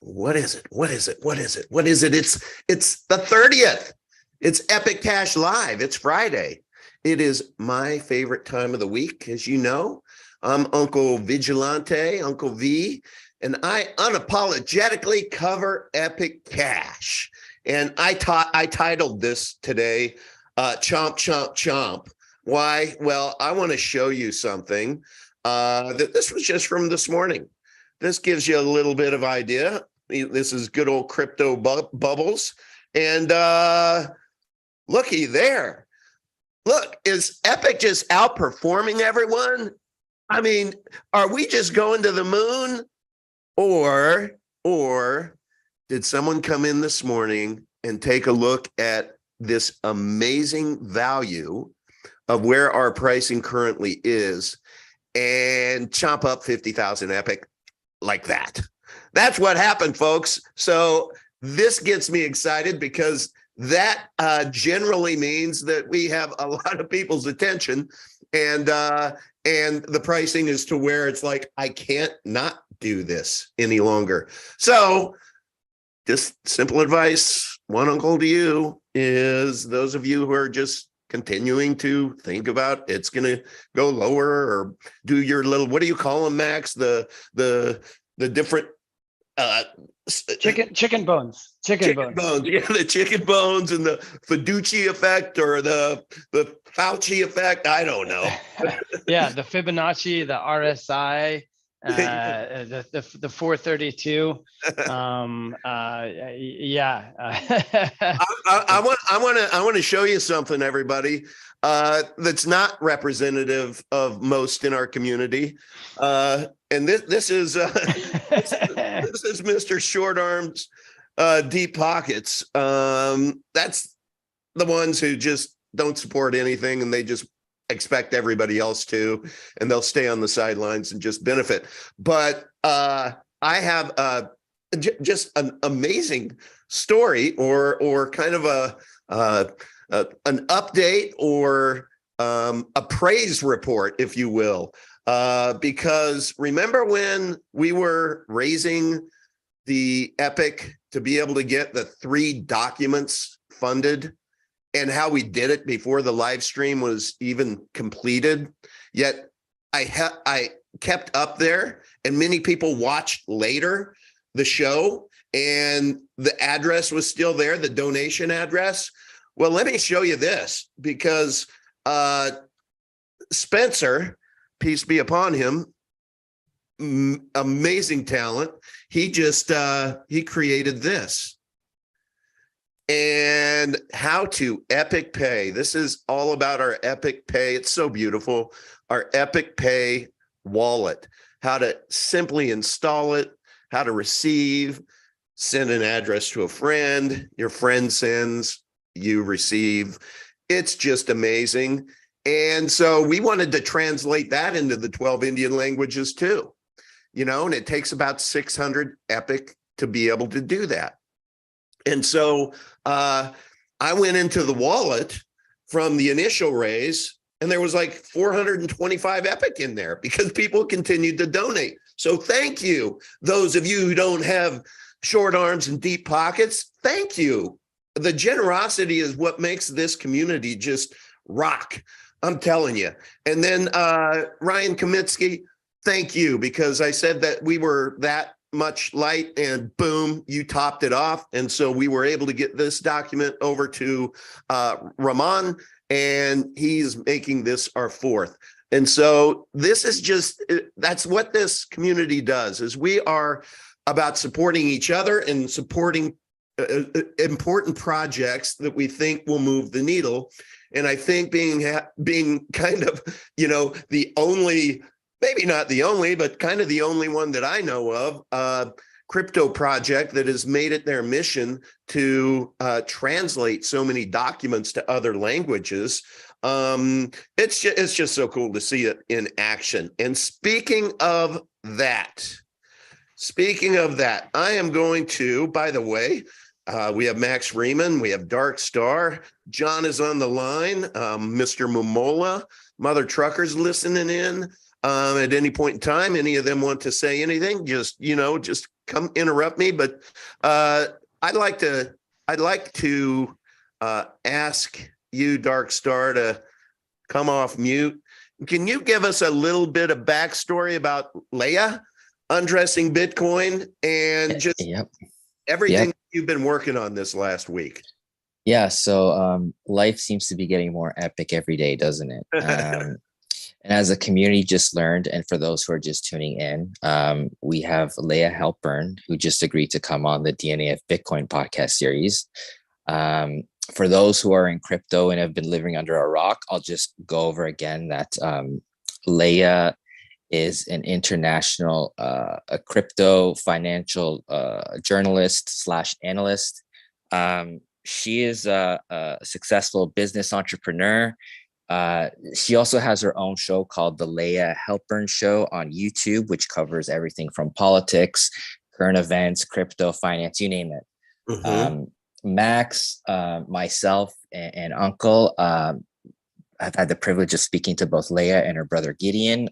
What is it? What is it? What is it? What is it? It's the 30th. It's Epic Cash Live. It's Friday. It is my favorite time of the week, as you know. I'm Uncle Vigilante, Uncle V, and I unapologetically cover Epic Cash. And I titled this today, Chomp, Chomp, Chomp. Why? Well, I want to show you something that this was just from this morning. This gives you a little bit of idea. This is good old crypto bubbles. And looky there. Look, is Epic just outperforming everyone? I mean, are we just going to the moon? Or did someone come in this morning and take a look at this amazing value of where our pricing currently is and chomp up 50,000 Epic like that? That's what happened, folks. So this gets me excited because that generally means that we have a lot of people's attention, and the pricing is to where it's like, I can't not do this any longer. So just simple advice, one uncle to you, is those of you who are just continuing to think about it's going to go lower, or do your little, what do you call them, Max? The different chicken bones. Chicken bones. Yeah, the chicken bones and the Fiduci effect, or the Fauci effect. I don't know. Yeah, the Fibonacci, the RSI, the 432. Yeah. I want to show you something, everybody, that's not representative of most in our community. And this is this is Mr. Short Arms, Deep Pockets. That's the ones who just don't support anything, and they just expect everybody else to, and they'll stay on the sidelines and just benefit. But I have just an amazing story, or kind of an update, or a praise report, if you will. Because remember when we were raising the Epic to be able to get the 3 documents funded, and how we did it before the live stream was even completed? Yet I kept up there, and many people watched later the show, and the address was still there, the donation address. Well, let me show you this, because Spencer, peace be upon him, amazing talent. He just he created this. And how to Epic Pay. This is all about our Epic Pay. It's so beautiful. Our Epic Pay wallet. How to simply install it, how to receive, send an address to a friend, your friend sends, you receive. It's just amazing. And so we wanted to translate that into the 12 Indian languages too. You know, and it takes about 600 Epic to be able to do that. And so I went into the wallet from the initial raise, and there was like 425 Epic in there because people continued to donate. So thank you, those of you who don't have short arms and deep pockets. Thank you. The generosity is what makes this community just rock. I'm telling you. And then Ryan Kamitsky, thank you, because I said that we were that much light, and boom, you topped it off. And so we were able to get this document over to Rahman, and he's making this our 4th. And so this is just, that's what this community does, is we are about supporting each other and supporting important projects that we think will move the needle. And I think being kind of, you know, the only, maybe not the only, but kind of the only one that I know of, crypto project that has made it their mission to translate so many documents to other languages. It's just so cool to see it in action. And speaking of that, I am going to, by the way, we have Max Riemann, we have Dark Star, John is on the line, Mr. Momola, Mother Trucker's listening in. at any point in time. Any of them want to say anything, just come interrupt me. But I'd like to ask you, Dark Star, to come off mute. Can you give us a little bit of backstory about Leia undressing Bitcoin and just everything you've been working on this last week? Yeah, so life seems to be getting more epic every day, doesn't it? And as a community just learned, and for those who are just tuning in, we have Leia Halpern, who just agreed to come on the DNA of Bitcoin podcast series. For those who are in crypto and have been living under a rock, I'll just go over again that Leia is an international a crypto financial journalist / analyst. She is a successful business entrepreneur. She also has her own show called the Leia Halpern Show on YouTube, which covers everything from politics, current events, crypto, finance, you name it. Mm-hmm. Max, myself, and Uncle, I've had the privilege of speaking to both Leia and her brother Gideon.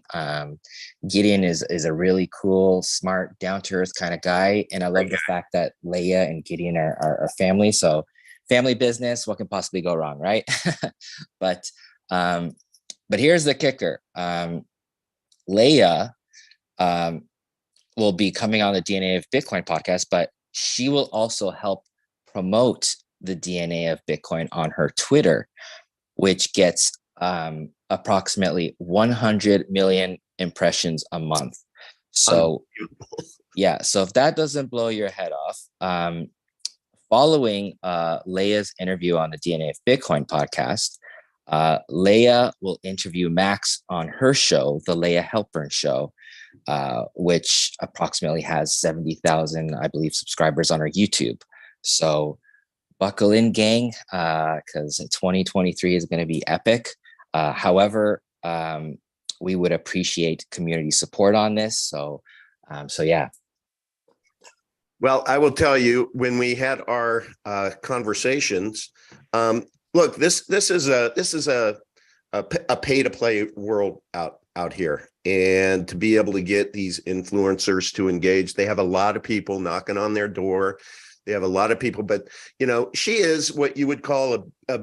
Gideon is a really cool, smart, down-to-earth kind of guy, and I love the fact that Leia and Gideon are family. So, family business, what can possibly go wrong, right? But here's the kicker: Leia will be coming on the DNA of Bitcoin podcast, but she will also help promote the DNA of Bitcoin on her Twitter, which gets approximately 100 million impressions a month. So yeah, so if that doesn't blow your head off, following Leia's interview on the DNA of Bitcoin podcast, Leia will interview Max on her show, the Leia Halpern Show, which approximately has 70,000, I believe, subscribers on her YouTube. So buckle in, gang, because 2023 is going to be epic. However, we would appreciate community support on this. So yeah. Well, I will tell you, when we had our conversations, look, this is a pay to play world out here, and to be able to get these influencers to engage, they have a lot of people knocking on their door. They have a lot of people, but she is what you would call a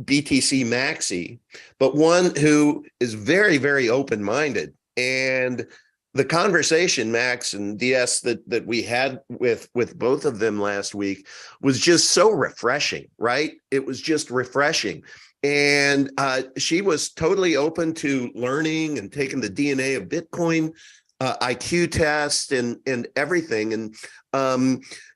BTC maxi, but one who is very, very open-minded. And the conversation, Max and DS, that we had with both of them last week was just so refreshing, right? It was just refreshing. And she was totally open to learning and taking the DNA of Bitcoin IQ test and everything. And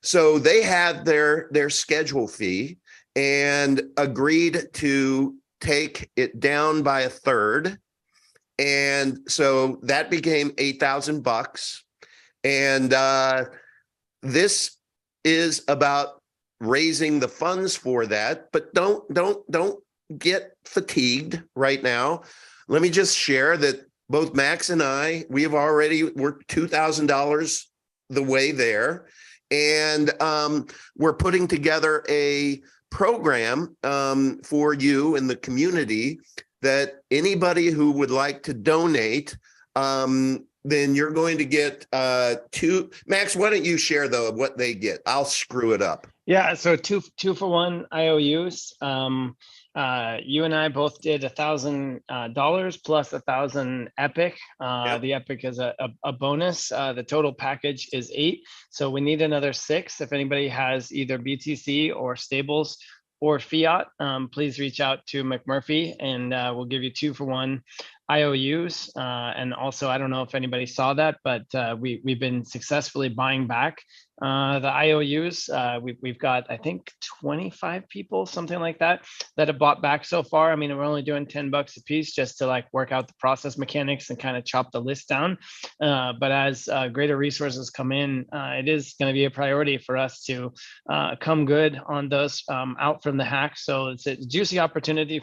so they had their schedule fee and agreed to take it down by a third. And so that became $8,000. And this is about raising the funds for that, but don't get fatigued right now. Let me just share that both Max and we're $2,000 the way there. And we're putting together a program for you in the community that anybody who would like to donate, then you're going to get two. Max, why don't you share what they get? I'll screw it up. Yeah, so two for one IOUs. You and I both did $1,000 plus 1,000 Epic. Yep. The Epic is a bonus. The total package is 8. So we need another 6. If anybody has either BTC or stables or fiat, please reach out to McMurphy, and we'll give you 2 for 1 IOUs. And also, I don't know if anybody saw that, but we've been successfully buying back the IOUs. We've got, I think, 25 people, something like that have bought back so far. I mean, we're only doing $10 a piece just to work out the process mechanics and kind of chop the list down. But as greater resources come in, it is going to be a priority for us to come good on those out from the hack. So it's a juicy opportunity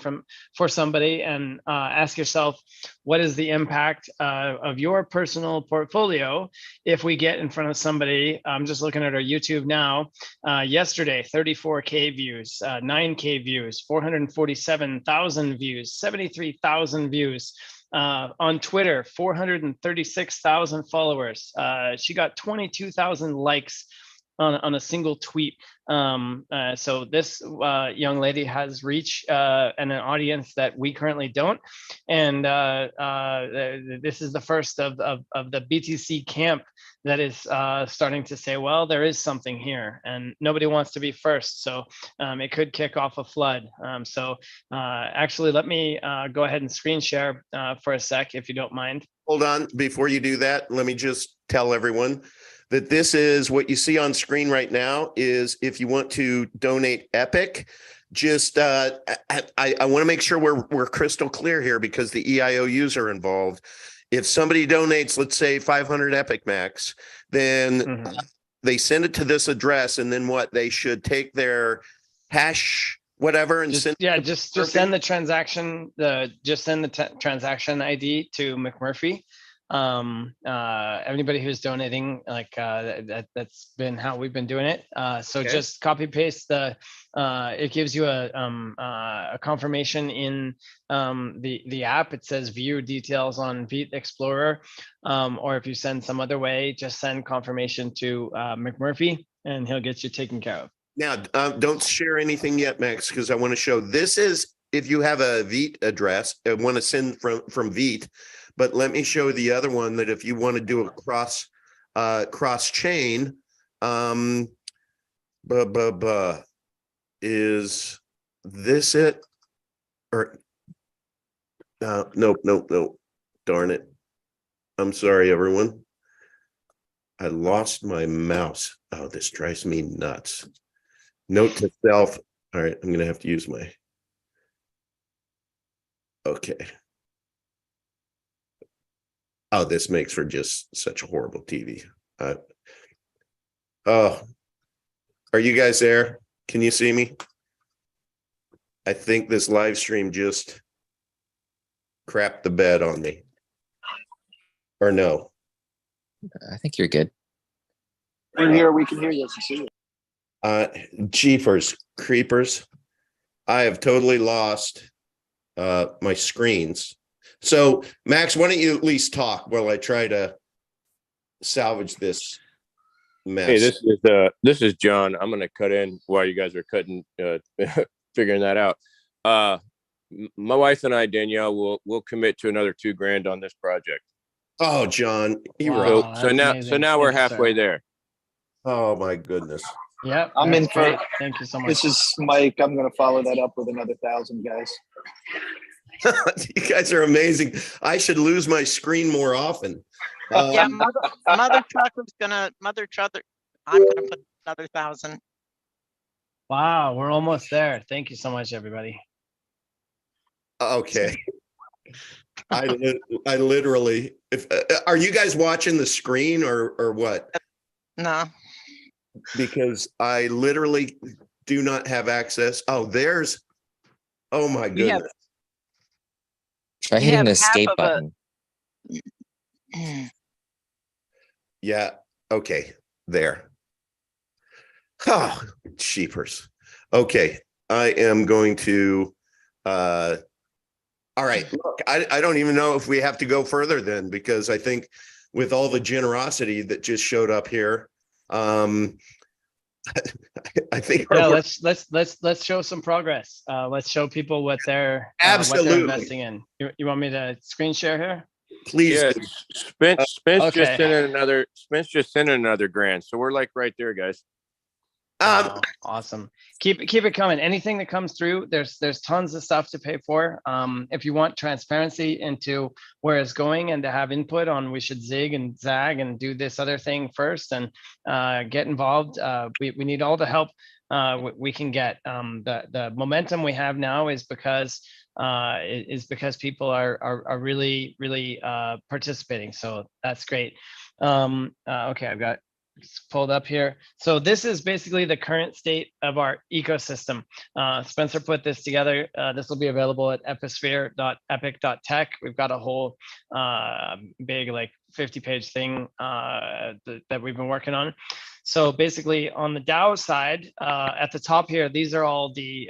for somebody, and ask yourself, what is the impact of your personal portfolio if we get in front of somebody? I'm just looking at our YouTube now. Yesterday, 34K views, 9K views, 447,000 views, 73,000 views. On Twitter, 436,000 followers. She got 22,000 likes on a single tweet. So this young lady has reach and an audience that we currently don't. And this is the first of the BTC camp that is starting to say, well, there is something here, and nobody wants to be first. So it could kick off a flood. Actually, let me go ahead and screen share for a sec, if you don't mind. Hold on. Before you do that, let me just tell everyone that this is what you see on screen right now. Is if you want to donate Epic, just I want to make sure we're crystal clear here, because the EIOUs are involved. If somebody donates, let's say 500 Epic Max, then they send it to this address, and then what? They should take their hash whatever and send. Yeah, just send the transaction. Send the transaction ID to McMurphy. Anybody who's donating, like that's been how we've been doing it. So okay. Just copy paste the. It gives you a confirmation in the app. It says view details on Beat Explorer, or if you send some other way, just send confirmation to McMurphy, and he'll get you taken care of. Now, don't share anything yet, Max, because I want to show. This is if you have a Veet address and want to send from Veet. But let me show the other one, that if you want to do a cross chain, is this it? Or nope. Darn it. I'm sorry, everyone. I lost my mouse. Oh, this drives me nuts. Note to self. All right, I'm going to have to use my. Okay. Oh, this makes for just such a horrible TV. Oh, are you guys there? Can you see me? I think this live stream just crapped the bed on me. Or no? I think you're good. We're here. We can hear you. See you. Jeepers creepers. I have totally lost my screens. So, Max, why don't you at least talk while I try to salvage this mess? Hey, this is John. I'm going to cut in while you guys are cutting, figuring that out. My wife and I, Danielle, will commit to another $2,000 on this project. Oh, John, wow, so now we're halfway there. Oh my goodness. Yeah, I'm in for it. Thank you so much. This is Mike. I'm going to follow that up with another 1,000, guys. You guys are amazing. I should lose my screen more often. Yeah, Mother Trucker's gonna I'm gonna put another 1,000. Wow, we're almost there. Thank you so much, everybody. Okay. I literally, if are you guys watching the screen or what? No. Because I literally do not have access. Oh, my goodness. Try hitting the escape button. Yeah. Okay. There. Oh, sheepers. Okay. I am going to, all right. Look, I don't even know if we have to go further then, because I think with all the generosity that just showed up here, I think let's show some progress. Let's show people what they're investing in. You want me to screen share here? Please. Yeah, Spence okay. just sent in another grant, so we're like right there, guys. Awesome. Keep it coming. Anything that comes through, there's tons of stuff to pay for. If you want transparency into where it's going and to have input on, we should zig and zag and do this other thing first and get involved. We need all the help we can get. The momentum we have now is because people are really participating. So that's great. Okay, I've got it's pulled up here. So this is basically the current state of our ecosystem. Spencer put this together. This will be available at episphere.epic.tech. We've got a whole big like 50-page thing that we've been working on. So basically on the DAO side, at the top here, these are all the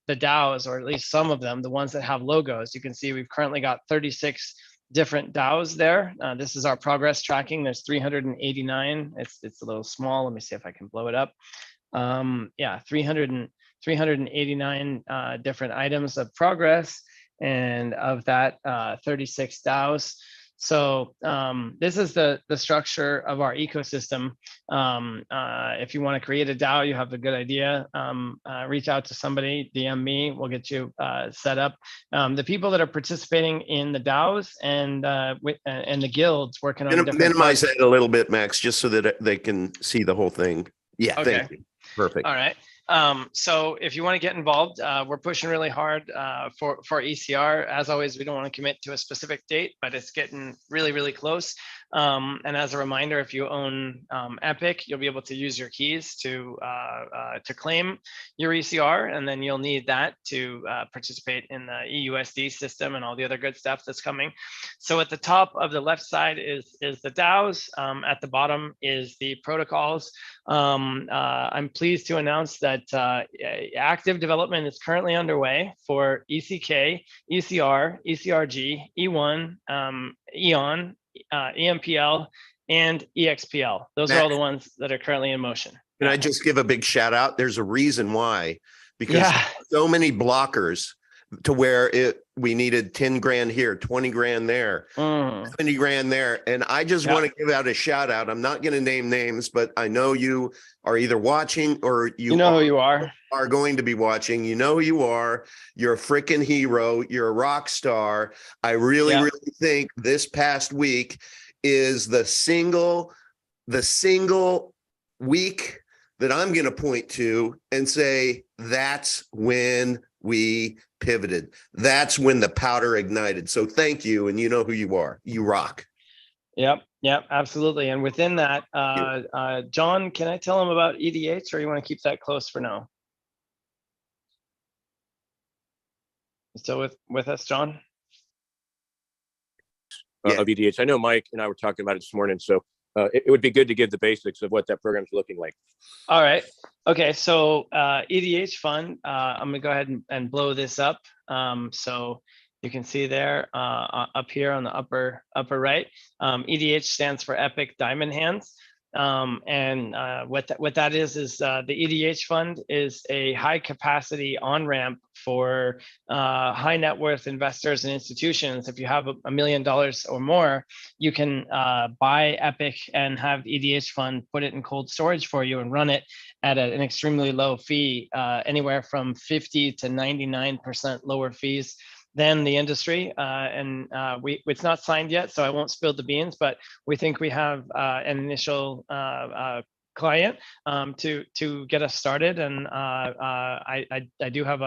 DAOs, or at least some of them, the ones that have logos. You can see we've currently got 36 different DAOs there. This is our progress tracking. There's 389. It's a little small. Let me see if I can blow it up. Yeah, 389 different items of progress, and of that 36 DAOs. So this is the structure of our ecosystem. If you want to create a DAO, you have a good idea, reach out to somebody, DM me, we'll get you set up. The people that are participating in the DAOs and the guilds working on different minimize that a little bit, Max, just so that they can see the whole thing. Yeah, okay. Thank you. Perfect. All right. So if you want to get involved, we're pushing really hard for ECR. As always, we don't want to commit to a specific date, but it's getting really, really close. And as a reminder, if you own Epic, you'll be able to use your keys to claim your ECR, and then you'll need that to participate in the EUSD system and all the other good stuff that's coming. So at the top of the left side is the DAOs. At the bottom is the protocols. I'm pleased to announce that active development is currently underway for ECK, ECR, ECRG, E1, EON, EMPL, and EXPL. Those are all the ones that are currently in motion. Can I just give a big shout out? There's a reason why, because so many blockers to where we needed 10 grand here, 20 grand there, 70 grand there. And I just want to give out a shout out. I'm not going to name names, but I know you are either watching or you know who you are going to be watching. You know who you are. You're a freaking hero. You're a rock star. I really, really think this past week is the single week that I'm going to point to and say, that's when we pivoted. That's when the powder ignited. So thank you. And you know who you are. You rock. Yep, absolutely. And within that, John, can I tell him about EDH, or you want to keep that close for now? You still with us, John? Of EDH. I know Mike and I were talking about it this morning, so it would be good to give the basics of what that program's looking like. All right. Okay. So EDH fund, I'm going to go ahead and blow this up. So you can see there up here on the upper right, EDH stands for Epic Diamond Hands. And what that is the EDH fund is a high capacity on-ramp for high net worth investors and institutions. If you have $1 million or more, you can buy Epic and have the EDH fund put it in cold storage for you and run it at an extremely low fee, anywhere from 50 to 99% lower fees than the industry. It's not signed yet, so I won't spill the beans, but we think we have an initial client to get us started. And I do have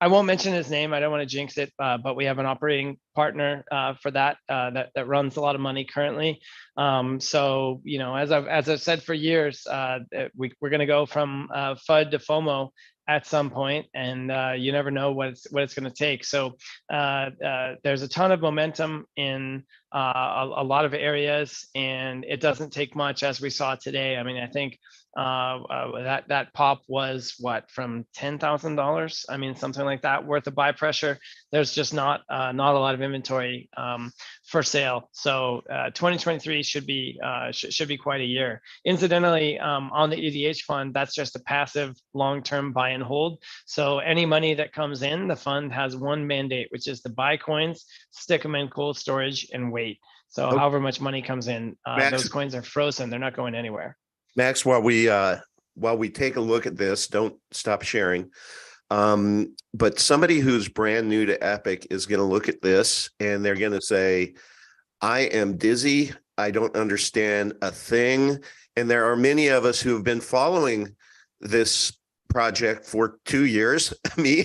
I won't mention his name. I don't want to jinx it, but we have an operating partner for that runs a lot of money currently. So, you know, as I've said for years, we're going to go from FUD to FOMO at some point, and you never know what it's going to take. So there's a ton of momentum in a lot of areas, and it doesn't take much, as we saw today. I mean, I think that pop was what, from $10,000? I mean, something like that worth of buy pressure. There's just not a lot of inventory for sale. So 2023 should be quite a year. Incidentally, on the EDH fund, that's just a passive long-term buy and hold. So any money that comes in, the fund has one mandate, which is to buy coins, stick them in cold storage, and wait. So however much money comes in, those coins are frozen. They're not going anywhere. Max, while we take a look at this, don't stop sharing. But somebody who's brand new to Epic is going to look at this and they're going to say, I am dizzy. I don't understand a thing. And there are many of us who have been following this project for 2 years, me,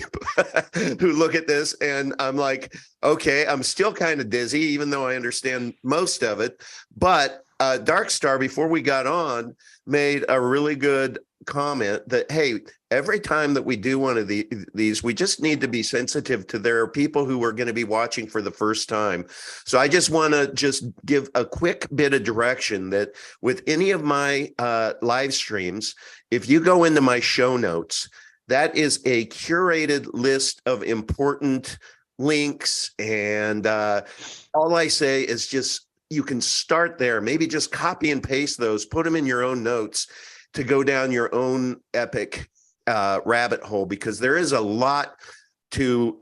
who look at this and I'm like, okay, I'm still kind of dizzy, even though I understand most of it. But Darkstar, before we got on, made a really good comment that, hey, every time that we do one of these, we just need to be sensitive to there are people who are going to be watching for the first time. So I just want to just give a quick bit of direction that with any of my live streams, if you go into my show notes, that is a curated list of important links. And all I say is just, you can start there, maybe just copy and paste those, put them in your own notes to go down your own epic rabbit hole, because there is a lot to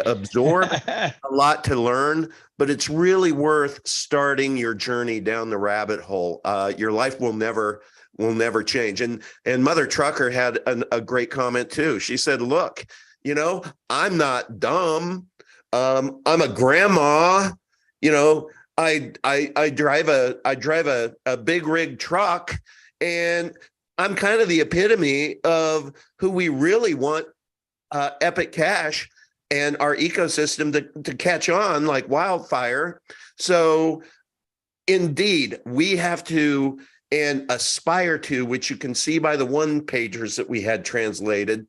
absorb, a lot to learn, but it's really worth starting your journey down the rabbit hole. Your life will never change. And Mother Trucker had a great comment too. She said, look, you know, I'm not dumb. I'm a grandma, you know, I drive a big rig truck, and I'm kind of the epitome of who we really want Epic Cash and our ecosystem to catch on like wildfire. So indeed, we have to and aspire to, which you can see by the one pagers that we had translated.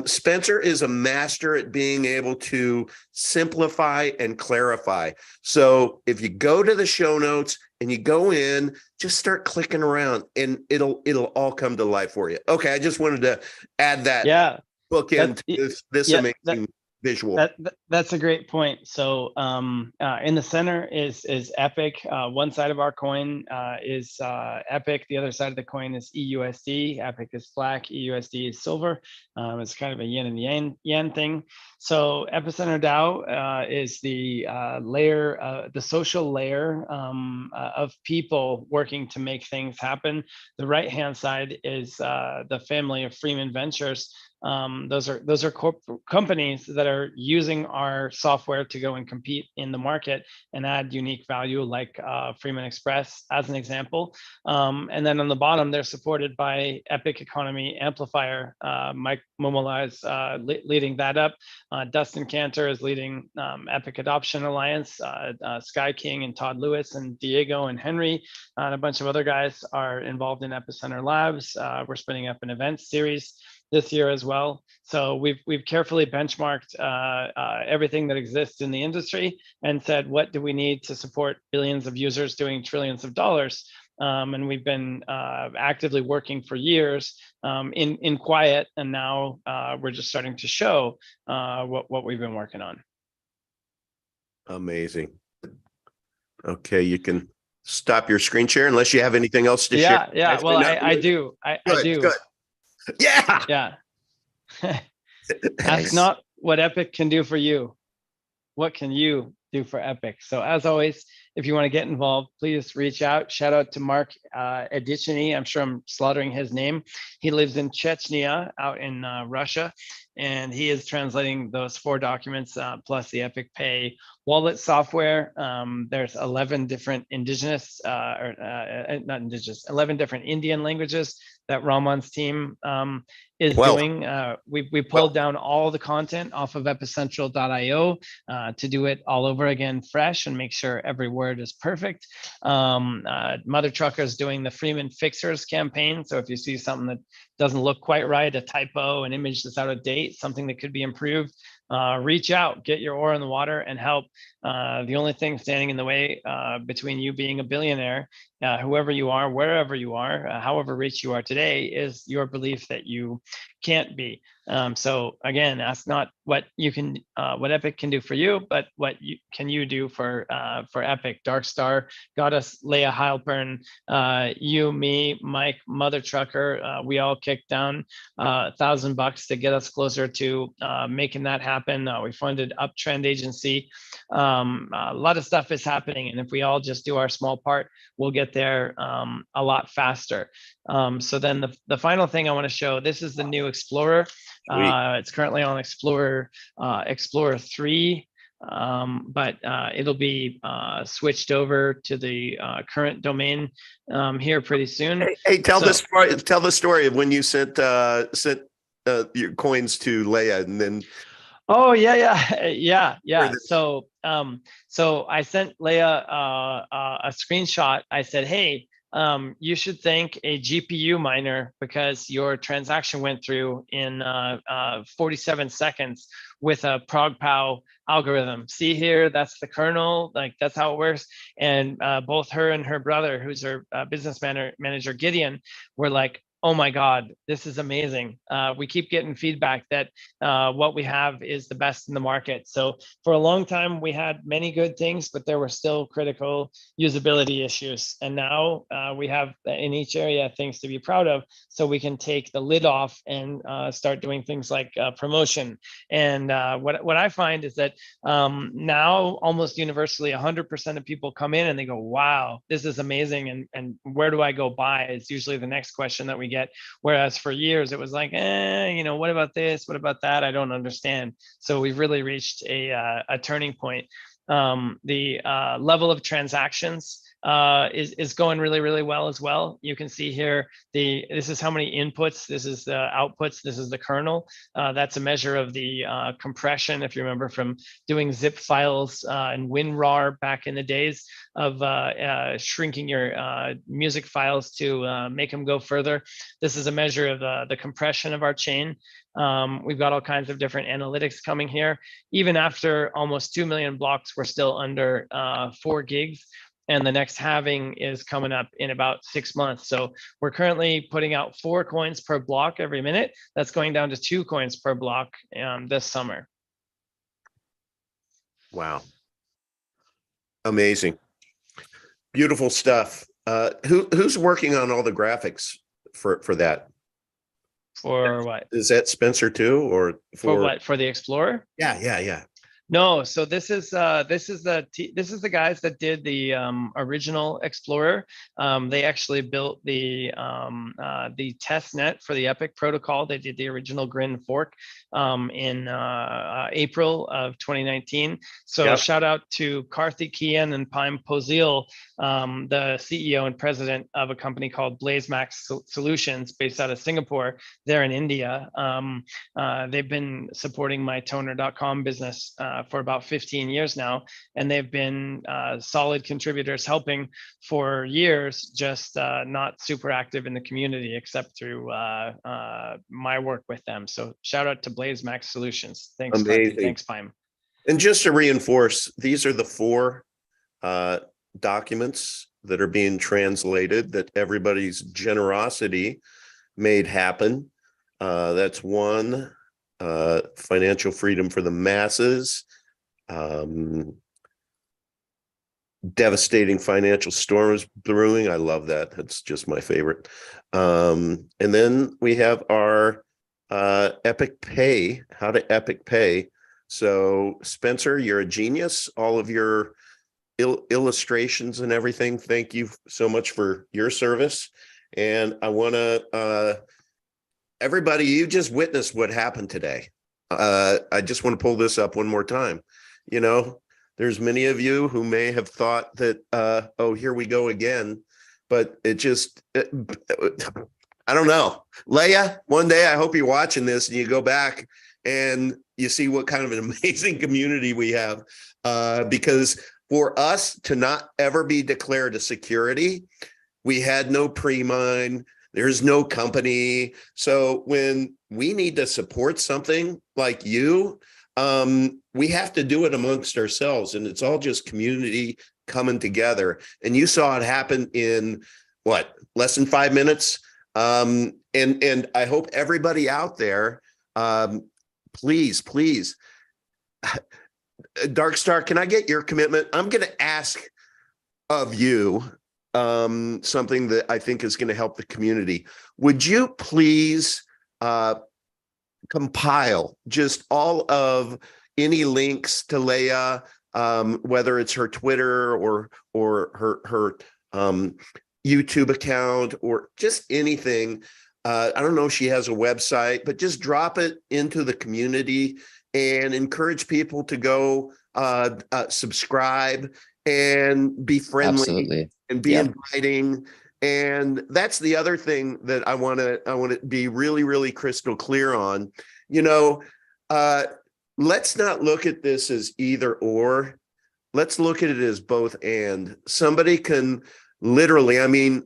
Spencer is a master at being able to simplify and clarify. So if you go to the show notes and you go in, just start clicking around and it'll all come to life for you. Okay, I just wanted to add that book into this amazing visual. That's a great point. So in the center is Epic. One side of our coin is Epic. The other side of the coin is EUSD. Epic is black, EUSD is silver. It's kind of a yin and yang thing. So Epicenter DAO is the layer, the social layer of people working to make things happen. The right-hand side is the family of Freeman Ventures. Those are companies that are using our software to go and compete in the market and add unique value, like Freeman Express as an example. And then on the bottom, they're supported by Epic Economy Amplifier. Mike Mumala is leading that up. Dustin Cantor is leading Epic Adoption Alliance. Sky King and Todd Lewis and Diego and Henry and a bunch of other guys are involved in Epicenter Labs. We're spinning up an event series this year as well. So we've carefully benchmarked everything that exists in the industry and said, what do we need to support billions of users doing trillions of dollars? And we've been actively working for years in quiet, and now we're just starting to show what we've been working on. Amazing. Okay, you can stop your screen share unless you have anything else to share. Yeah, well, I do. I do. Good. Yeah. Yeah. Ask not what Epic can do for you. What can you do for Epic? So as always, if you want to get involved, please reach out. Shout out to Mark Edichny. I'm sure I'm slaughtering his name. He lives in Chechnya out in Russia, and he is translating those 4 documents plus the Epic Pay wallet software. There's 11 different indigenous, not indigenous, 11 different Indian languages that Ramon's team is doing. We pulled down all the content off of epicentral.io to do it all over again fresh and make sure every word is perfect. Mother Trucker is doing the Freeman Fixers campaign. So if you see something that doesn't look quite right, a typo, an image that's out of date, something that could be improved, reach out, get your oar in the water and help. The only thing standing in the way between you being a billionaire, whoever you are, wherever you are, however rich you are today, is your belief that you can't be. So again, ask not what you can, what Epic can do for you, but what can you do for Epic. Darkstar, Goddess, Leia Halpern, you, me, Mike, Mother Trucker, we all kicked down $1,000 to get us closer to making that happen. We funded Uptrend Agency. A lot of stuff is happening, and if we all just do our small part, we'll get there a lot faster. So then the final thing I want to show, this is the new Explorer. It's currently on Explorer 3, but it'll be switched over to the current domain here pretty soon. Hey, tell the story of when you sent your coins to Leia, and then. Oh yeah. So I sent Leia a screenshot. I said, hey, you should thank a GPU miner because your transaction went through in 47 seconds with a ProgPow algorithm. See here, that's the kernel, like that's how it works. And both her and her brother, who's her business manager, Gideon, were like, oh my God, this is amazing. We keep getting feedback that what we have is the best in the market. So for a long time, we had many good things, but there were still critical usability issues. And now we have in each area things to be proud of, so we can take the lid off and start doing things like promotion. And what I find is that now almost universally 100% of people come in and they go, wow, this is amazing. And where do I go buy? It's usually the next question that we get. Whereas for years it was like, what about this? What about that? I don't understand. So we've really reached a turning point. The level of transactions is going really, really well as well. You can see here, this is how many inputs, this is the outputs, this is the kernel. That's a measure of the compression, if you remember from doing zip files and WinRAR back in the days of shrinking your music files to make them go further. This is a measure of the compression of our chain. We've got all kinds of different analytics coming here. Even after almost 2 million blocks, we're still under 4 gigs. And the next halving is coming up in about 6 months. So we're currently putting out 4 coins per block every minute. That's going down to 2 coins per block this summer. Wow. Amazing. Beautiful stuff. Who's working on all the graphics for that? For what? Is that Spencer too, or for what? For the Explorer? Yeah. No, so this is the guys that did the original Explorer. They actually built the test net for the Epic protocol. They did the original Grin fork in April of 2019. So Yep. Shout out to Karthikeyan and Paim Pozil, the CEO and president of a company called BlazeMax Solutions based out of Singapore. They're in India. They've been supporting my toner.com business for about 15 years now, and they've been solid contributors, helping for years, just not super active in the community except through my work with them. So shout out to BlazeMax Solutions. Thanks, Amazing. Karthi. Thanks, Paim. And just to reinforce, these are the 4 documents that are being translated that everybody's generosity made happen. That's 1, financial freedom for the masses. Devastating financial storms brewing. I love that. That's just my favorite. And then we have our Epic Pay, how to Epic Pay. So Spencer, you're a genius. All of your illustrations and everything. Thank you so much for your service. And I want to, everybody, you just witnessed what happened today. I just want to pull this up one more time. There's many of you who may have thought that, oh, here we go again, but I don't know. Leia, one day I hope you're watching this and you go back and you see what kind of an amazing community we have, because for us to not ever be declared a security, we had no pre-mine, there's no company. So when we need to support something like you, we have to do it amongst ourselves, and it's all just community coming together. And you saw it happen in what, less than 5 minutes. And I hope everybody out there, please, Darkstar, can I get your commitment? I'm going to ask of you something that I think is going to help the community. Would you please compile just all of any links to Leia, whether it's her Twitter or her YouTube account or just anything. I don't know if she has a website, but just drop it into the community and encourage people to go subscribe and be friendly. Absolutely. And be inviting. And that's the other thing that I want to be really, really crystal clear on. Let's not look at this as either or. Let's look at it as both and. Somebody can literally,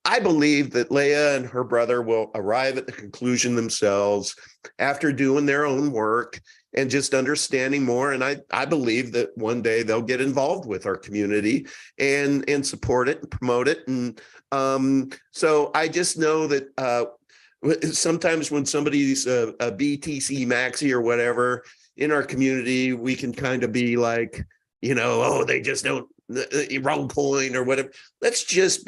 I believe that Leia and her brother will arrive at the conclusion themselves after doing their own work and just understanding more. And I believe that one day they'll get involved with our community and support it and promote it. And so I just know that sometimes when somebody's a BTC maxi or whatever in our community, we can kind of be like, oh, they just don't, the wrong coin or whatever. Let's just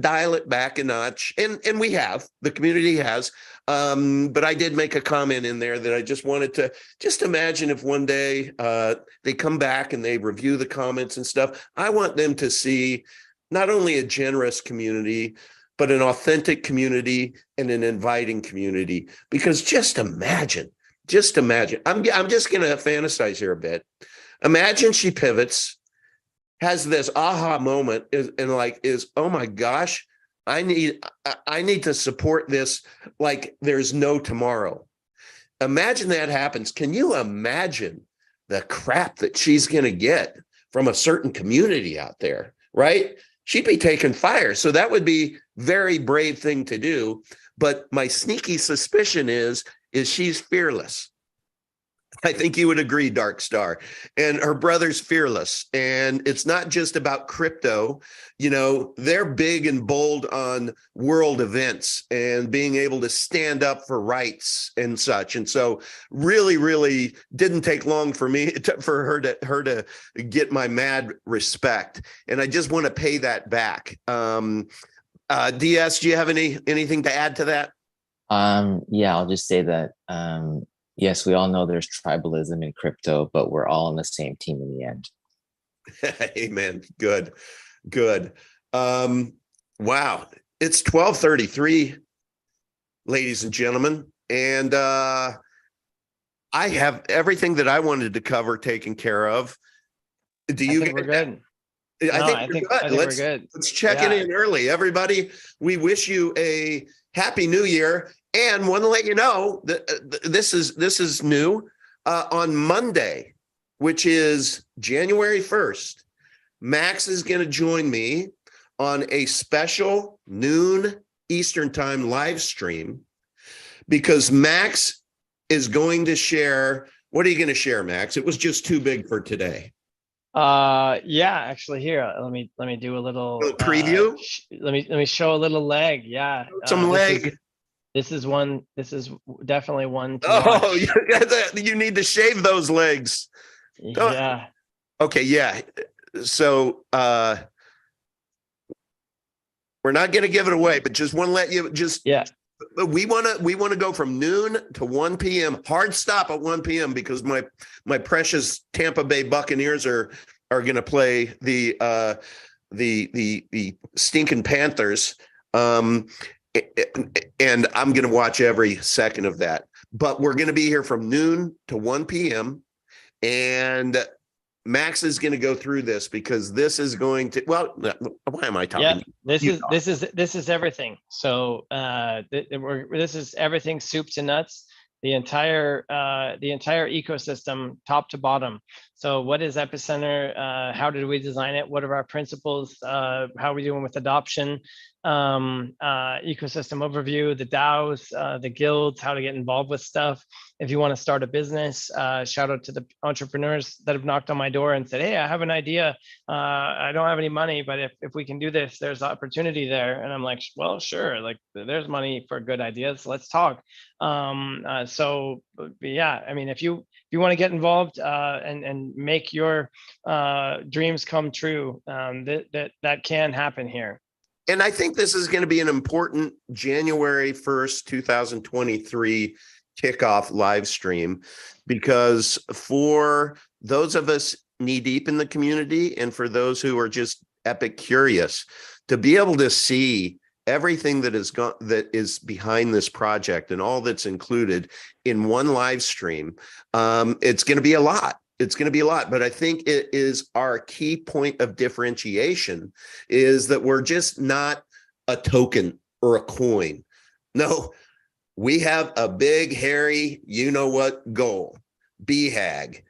dial it back a notch. And the community has. But I did make a comment in there that I just wanted to just imagine if one day they come back and they review the comments and stuff. I want them to see not only a generous community, but an authentic community and an inviting community. Because just imagine, I'm just going to fantasize here a bit. Imagine she pivots, has this aha moment is, oh my gosh, I need to support this like there's no tomorrow. Imagine that happens. Can you imagine the crap that she's going to get from a certain community out there, right? She'd be taking fire. So that would be very brave thing to do. But my sneaky suspicion is she's fearless. I think you would agree, Dark Star. And her brother's fearless. And it's not just about crypto. They're big and bold on world events and being able to stand up for rights and such. And so really, really didn't take long for her to get my mad respect. And I just want to pay that back. DS, do you have anything to add to that? Yeah, I'll just say that yes, we all know there's tribalism in crypto, but we're all on the same team in the end. Amen. Good. Wow. It's 12:33, ladies and gentlemen. And I have everything that I wanted to cover taken care of. Do you think we're good? I think we're good. Let's check it in early. Everybody, we wish you a happy new year. And want to let you know that this is new. On Monday, which is January 1st, Max is going to join me on a special noon Eastern time live stream because Max is going to share. What are you going to share, Max? It was just too big for today. Actually here, let me do a little preview. Let me show a little leg. Yeah. Some leg. This is definitely one to watch. watch. You need to shave those legs. Yeah. Okay, yeah. So we're not going to give it away, but just want to let you we want to go from noon to 1 p.m. Hard stop at 1 p.m. because my precious Tampa Bay Buccaneers are going to play the stinking Panthers. And I'm going to watch every second of that. But we're going to be here from noon to 1 p.m. And Max is going to go through this because this is going to, why am I talking? Yeah, this is everything. So this is everything soup to nuts. The entire ecosystem, top to bottom. So what is Epicenter? How did we design it? What are our principles? How are we doing with adoption? Ecosystem overview, the DAOs, the guilds, how to get involved with stuff. If you want to start a business, shout out to the entrepreneurs that have knocked on my door and said, hey, I have an idea. I don't have any money, but if we can do this, there's opportunity there. And I'm like, well, sure. Like there's money for good ideas. Let's talk. So yeah, I mean, if you want to get involved and make your dreams come true, that can happen here. And I think this is going to be an important January 1st, 2023 kickoff live stream, because for those of us knee deep in the community and for those who are just epic curious, to be able to see everything that is behind this project and all that's included in one live stream, it's going to be a lot. It's going to be a lot, but I think it is our key point of differentiation is that we're just not a token or a coin. No, we have a big, hairy, you-know-what goal, BHAG,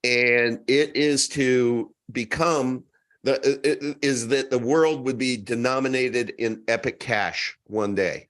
and it is to become is that the world would be denominated in epic cash one day.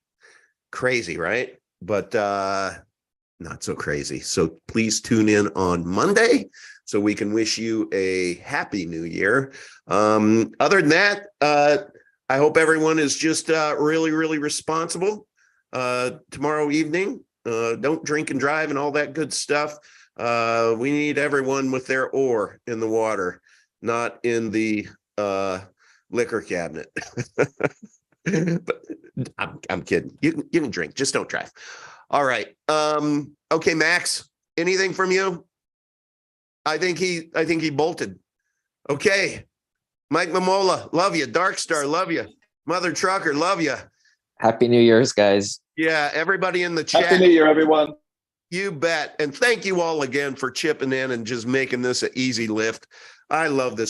Crazy, right? But not so crazy. So please tune in on Monday so we can wish you a happy new year. Other than that, I hope everyone is just really, really responsible tomorrow evening. Don't drink and drive and all that good stuff. We need everyone with their oar in the water, not in the liquor cabinet. But I'm kidding. You can drink, just don't drive. All right. Okay, Max, anything from you? I think he bolted. Okay. Mike Mamola, love you. Darkstar, love you. Mother Trucker, love you. Happy New Year's, guys. Yeah, everybody in the chat. Happy New Year, everyone. You bet. And thank you all again for chipping in and just making this an easy lift. I love this.